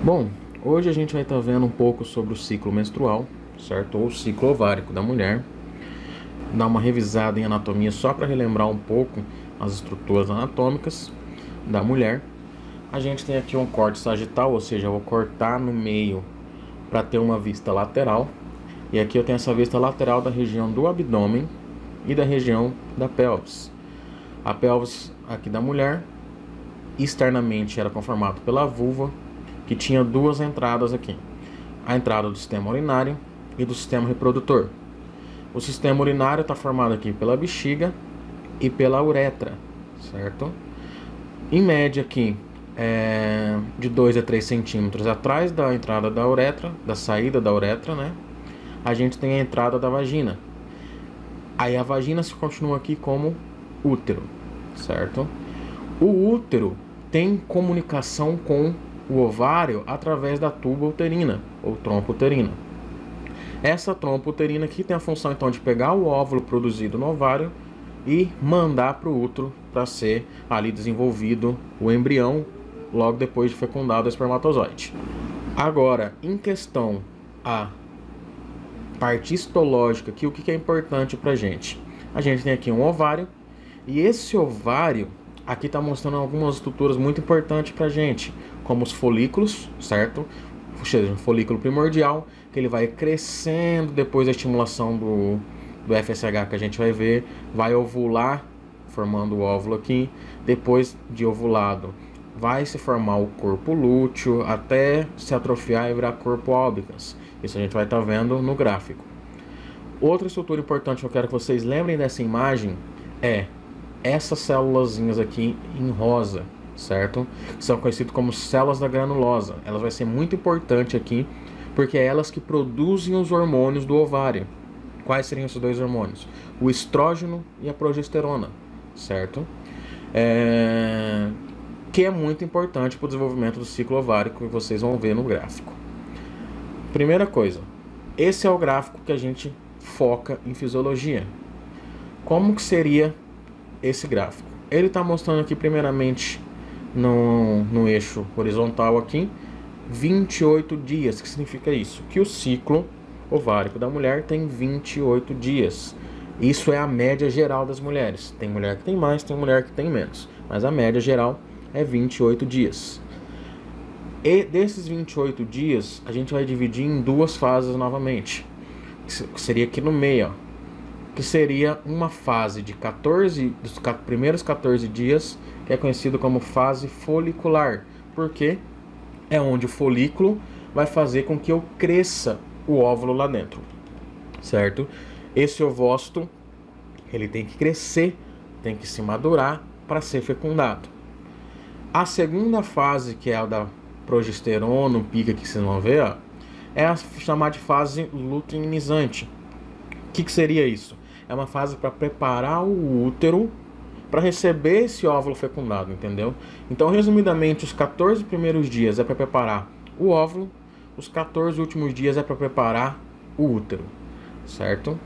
Bom, hoje a gente vai estar vendo um pouco sobre o ciclo menstrual, certo? Ou ciclo ovárico da mulher. Dar uma revisada em anatomia só para relembrar um pouco as estruturas anatômicas da mulher. A gente tem aqui um corte sagital, ou seja, eu vou cortar no meio para ter uma vista lateral. E aqui eu tenho essa vista lateral da região do abdômen e da região da pelvis. A pelvis aqui da mulher, externamente era conformado pela vulva, que tinha duas entradas aqui. A entrada do sistema urinário e do sistema reprodutor. O sistema urinário está formado aqui pela bexiga e pela uretra, certo? Em média aqui, de 2 a 3 centímetros atrás da entrada da uretra, da saída da uretra, né? A gente tem a entrada da vagina. Aí a vagina se continua aqui como útero, certo? O útero tem comunicação com o ovário através da tuba uterina, ou trompa uterina. Essa trompa uterina aqui tem a função então de pegar o óvulo produzido no ovário e mandar para o útero para ser ali desenvolvido o embrião logo depois de fecundado o espermatozoide. Agora, em questão a parte histológica aqui, o que é importante para a gente tem aqui um ovário, e esse ovário aqui está mostrando algumas estruturas muito importantes para a gente, como os folículos, certo? Ou seja, um folículo primordial, que ele vai crescendo depois da estimulação do FSH que a gente vai ver, vai ovular, formando o óvulo aqui. Depois de ovulado, vai se formar o corpo lúteo, até se atrofiar e virar corpo albicans. Isso a gente vai estar vendo no gráfico. Outra estrutura importante que eu quero que vocês lembrem dessa imagem é essas célulazinhas aqui em rosa, certo? São conhecidas como células da granulosa. Elas vão ser muito importantes aqui, porque é elas que produzem os hormônios do ovário. Quais seriam esses dois hormônios? O estrógeno e a progesterona, certo? Que é muito importante para o desenvolvimento do ciclo ovárico, que vocês vão ver no gráfico. Primeira coisa, esse é o gráfico que a gente foca em fisiologia. Como que seria esse gráfico? Ele está mostrando aqui primeiramente no eixo horizontal aqui 28 dias. O que significa isso? Que o ciclo ovárico da mulher tem 28 dias. Isso é a média geral das mulheres. Tem mulher que tem mais, tem mulher que tem menos, mas a média geral é 28 dias. E desses 28 dias, a gente vai dividir em duas fases novamente. Que seria aqui no meio, ó. Que seria uma fase de 14, dos primeiros 14 dias, que é conhecido como fase folicular, porque é onde o folículo vai fazer com que eu cresça o óvulo lá dentro, certo? Esse ovócito, ele tem que crescer, tem que se madurar para ser fecundado. A segunda fase, que é a da progesterona, o pico que vocês vão ver, ó, é a chamada de fase luteinizante. O que seria isso? É uma fase para preparar o útero para receber esse óvulo fecundado, entendeu? Então, resumidamente, os 14 primeiros dias é para preparar o óvulo, os 14 últimos dias é para preparar o útero, certo?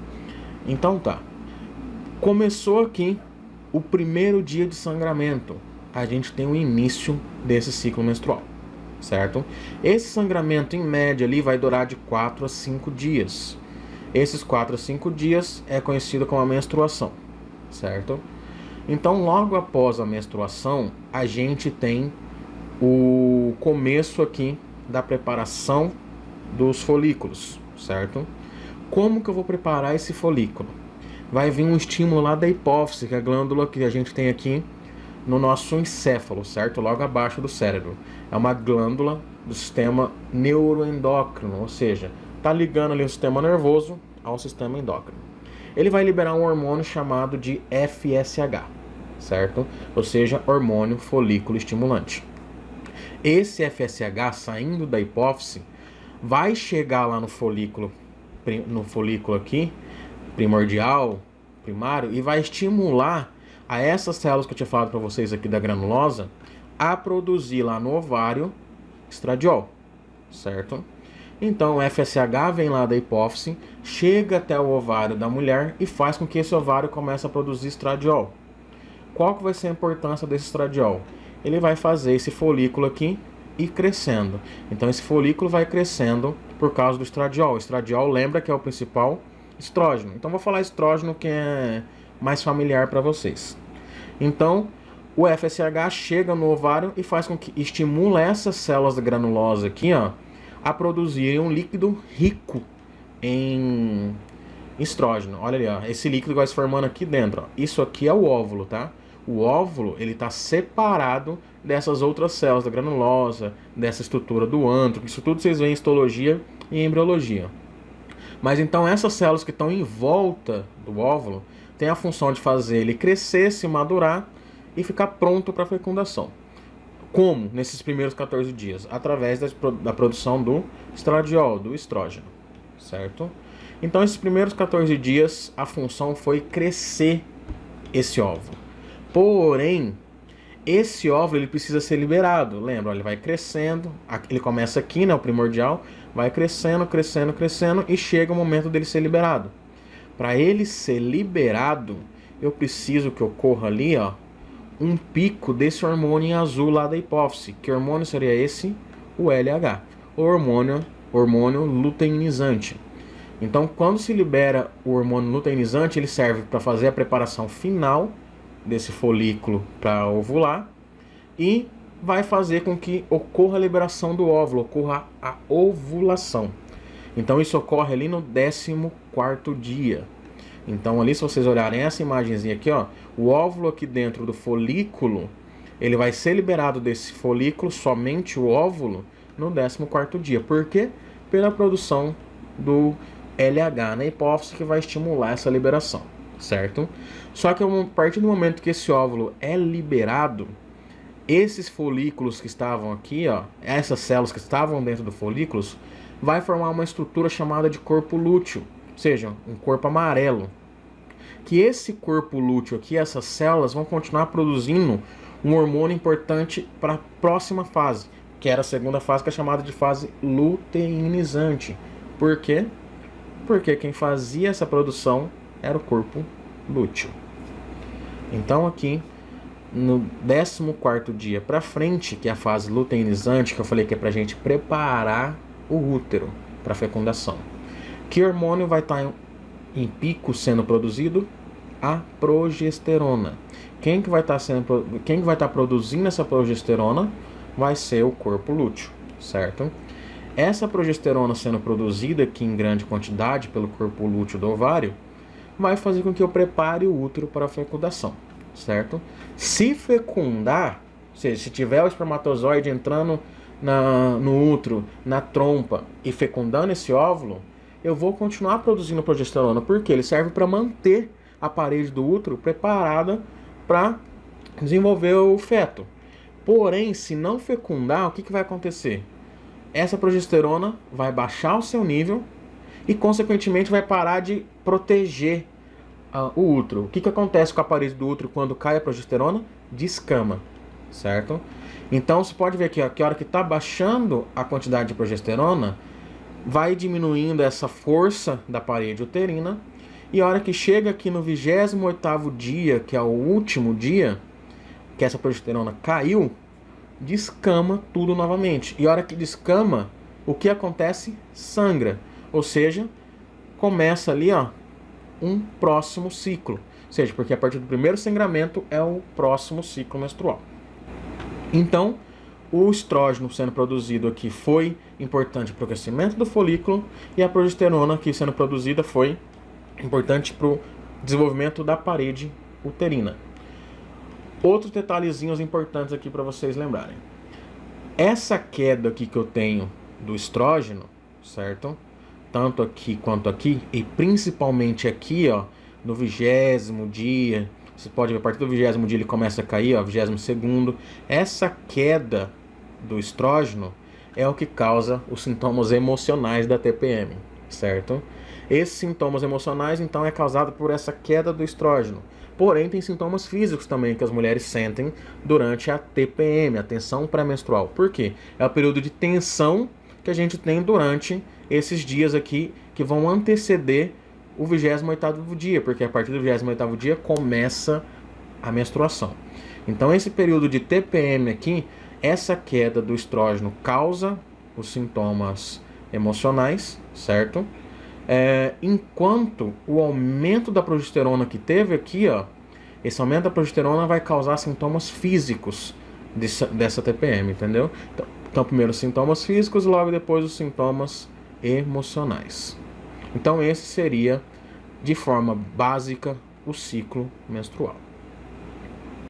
Então tá. Começou aqui o primeiro dia de sangramento. A gente tem o início desse ciclo menstrual, certo? Esse sangramento, em média, ali vai durar de 4 a 5 dias. Esses 4 a 5 dias é conhecido como a menstruação, certo? Então, logo após a menstruação, a gente tem o começo aqui da preparação dos folículos, certo? Como que eu vou preparar esse folículo? Vai vir um estímulo lá da hipófise, que é a glândula que a gente tem aqui no nosso encéfalo, certo? Logo abaixo do cérebro. É uma glândula do sistema neuroendócrino, ou seja, está ligando ali o sistema nervoso ao sistema endócrino. Ele vai liberar um hormônio chamado de FSH, certo? Ou seja, hormônio folículo estimulante. Esse FSH, saindo da hipófise, vai chegar lá no folículo aqui, primordial, primário, e vai estimular a essas células que eu tinha falado para vocês aqui da granulosa a produzir lá no ovário estradiol, certo? Então o FSH vem lá da hipófise, chega até o ovário da mulher e faz com que esse ovário comece a produzir estradiol. Qual que vai ser a importância desse estradiol? Ele vai fazer esse folículo aqui e crescendo. Então esse folículo vai crescendo por causa do estradiol. O estradiol lembra que é o principal estrógeno. Então vou falar estrógeno que é mais familiar para vocês. Então o FSH chega no ovário e faz com que estimule essas células granulosas aqui, ó, a produzirem um líquido rico em estrógeno. Olha ali, ó, esse líquido vai se formando aqui dentro, ó. Isso aqui é o óvulo, tá? O óvulo, ele está separado dessas outras células da granulosa, dessa estrutura do antro. Isso tudo vocês veem em histologia e embriologia. Mas então essas células que estão em volta do óvulo têm a função de fazer ele crescer, se madurar e ficar pronto para fecundação. Como nesses primeiros 14 dias? Através da produção do estradiol, do estrógeno, certo? Então esses primeiros 14 dias a função foi crescer esse óvulo. Porém, esse óvulo ele precisa ser liberado. Lembra, ele vai crescendo, ele começa aqui, né, o primordial, vai crescendo, crescendo, crescendo e chega o momento dele ser liberado. Para ele ser liberado, eu preciso que ocorra ali, ó, um pico desse hormônio em azul lá da hipófise. Que hormônio seria esse? O LH, o hormônio luteinizante. Então, quando se libera o hormônio luteinizante, ele serve para fazer a preparação final desse folículo para ovular e vai fazer com que ocorra a liberação do óvulo, ocorra a ovulação. Então isso ocorre ali no 14º dia. Então ali, se vocês olharem essa imagenzinha aqui, ó, o óvulo aqui dentro do folículo, ele vai ser liberado desse folículo, somente o óvulo, no 14º dia. Por quê? Pela produção do LH na hipófise, que vai estimular essa liberação, certo? Só que a partir do momento que esse óvulo é liberado, esses folículos que estavam aqui, ó, essas células que estavam dentro do folículo, vai formar uma estrutura chamada de corpo lúteo, ou seja, um corpo amarelo. Que esse corpo lúteo aqui, essas células vão continuar produzindo um hormônio importante para a próxima fase, que era a segunda fase, que é chamada de fase luteinizante. Por quê? Porque quem fazia essa produção era o corpo lúteo. Então aqui, no 14º dia para frente, que é a fase luteinizante, que eu falei que é para a gente preparar o útero para fecundação. Que hormônio vai estar em pico sendo produzido? A progesterona. Quem que vai estar produzindo essa progesterona? Vai ser o corpo lúteo, certo? Essa progesterona sendo produzida aqui em grande quantidade pelo corpo lúteo do ovário vai fazer com que eu prepare o útero para a fecundação, certo? Se fecundar, ou seja, se tiver o espermatozoide entrando no útero, na trompa e fecundando esse óvulo, eu vou continuar produzindo progesterona, porque ele serve para manter a parede do útero preparada para desenvolver o feto. Porém, se não fecundar, o que vai acontecer? Essa progesterona vai baixar o seu nível e, consequentemente, vai parar de proteger o útero. O que acontece com a parede do útero quando cai a progesterona? Descama, certo? Então, você pode ver aqui, ó, que a hora que está baixando a quantidade de progesterona, vai diminuindo essa força da parede uterina, e a hora que chega aqui no 28º dia, que é o último dia, que essa progesterona caiu, descama tudo novamente. E a hora que descama, o que acontece? Sangra. Ou seja, começa ali, ó, um próximo ciclo. Ou seja, porque a partir do primeiro sangramento é o próximo ciclo menstrual. Então, o estrógeno sendo produzido aqui foi importante para o crescimento do folículo, e a progesterona aqui sendo produzida foi importante para o desenvolvimento da parede uterina. Outros detalhezinhos importantes aqui para vocês lembrarem. Essa queda aqui que eu tenho do estrógeno, certo? Tanto aqui quanto aqui, e principalmente aqui, ó, no 20º dia, você pode ver, a partir do 20º dia ele começa a cair, ó, 22º. Essa queda do estrógeno é o que causa os sintomas emocionais da TPM, certo? Esses sintomas emocionais, então, é causado por essa queda do estrógeno. Porém, tem sintomas físicos também que as mulheres sentem durante a TPM, a tensão pré-menstrual. Por quê? É o período de tensão que a gente tem durante esses dias aqui que vão anteceder o 28º dia, porque a partir do 28º dia começa a menstruação. Então esse período de TPM aqui, essa queda do estrógeno causa os sintomas emocionais, certo? Enquanto o aumento da progesterona que teve aqui, ó, esse aumento da progesterona vai causar sintomas físicos dessa TPM, entendeu? Então primeiro os sintomas físicos, logo depois os sintomas emocionais. Então esse seria, de forma básica, o ciclo menstrual.